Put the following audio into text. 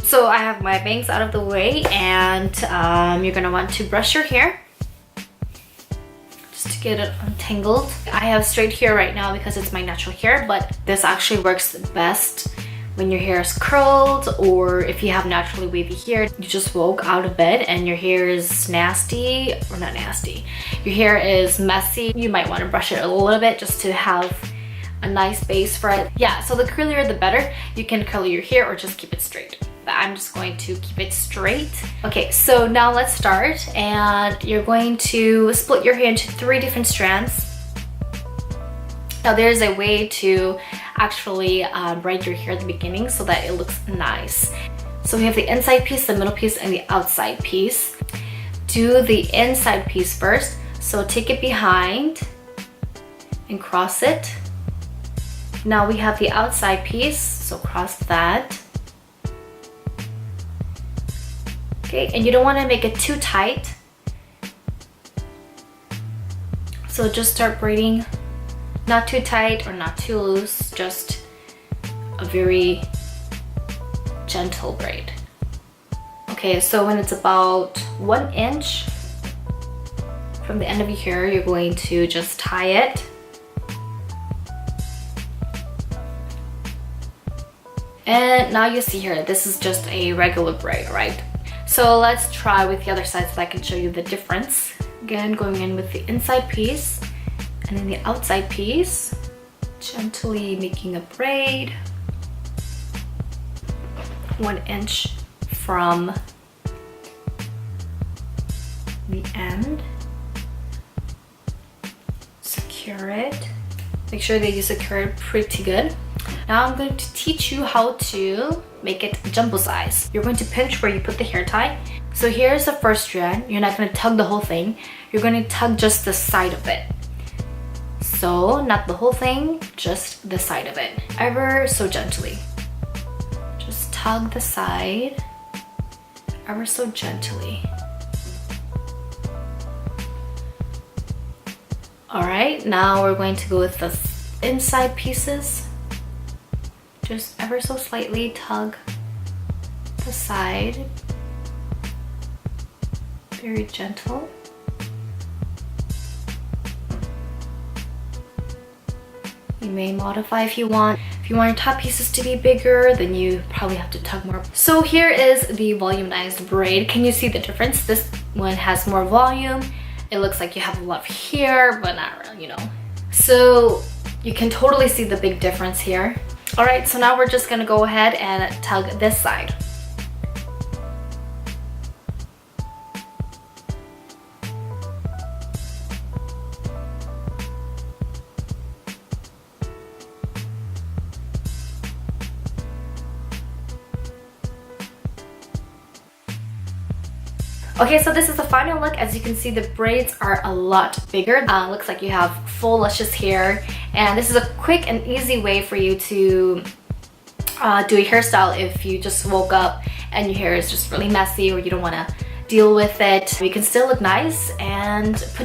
So I have my bangs out of the way, and you're gonna want to brush your hair just to get it untangled. I have straight hair right now because it's my natural hair, but this actually works best when your hair is curled, or if you have naturally wavy hair, you just woke out of bed and your hair is nasty, or not nasty, your hair is messy. You might want to brush it a little bit just to have a nice base for it. Yeah, so the curlier the better. You can curl your hair or just keep it straight. But I'm just going to keep it straight. Okay, so now let's start, and you're going to split your hair into 3 different strands. Now there's a way to actually braid your hair at the beginning so that it looks nice. So we have the inside piece, the middle piece, and the outside piece. Do the inside piece first. So take it behind and cross it. Now we have the outside piece, so cross that. Okay, and you don't want to make it too tight. So just start braiding. Not too tight or not too loose, just a very gentle braid. Okay, so when it's about 1 inch from the end of your hair, you're going to just tie it. And now you see here, this is just a regular braid, right? So let's try with the other side so I can show you the difference. Again, going in with the inside piece. And then the outside piece, gently making a braid 1 inch from the end. Secure it. Make sure that you secure it pretty good. Now I'm going to teach you how to make it jumbo size. You're going to pinch where you put the hair tie. So here's the first strand. You're not going to tug the whole thing. You're going to tug just the side of it. So not the whole thing, just the side of it. Ever so gently. Just tug the side ever so gently. Alright, now we're going to go with the inside pieces. Just ever so slightly tug the side. Very gentle. You may modify if you want. If you want your top pieces to be bigger, then you probably have to tug more. So here is the volumized braid. Can you see the difference? This one has more volume. It looks like you have a lot of hair, but not really, you know. So you can totally see the big difference here. All right, so now we're just gonna go ahead and tug this side. Okay, so this is the final look. As you can see, the braids are a lot bigger. Looks like you have full luscious hair, and this is a quick and easy way for you to do a hairstyle if you just woke up and your hair is just really messy or you don't want to deal with it. You can still look nice and put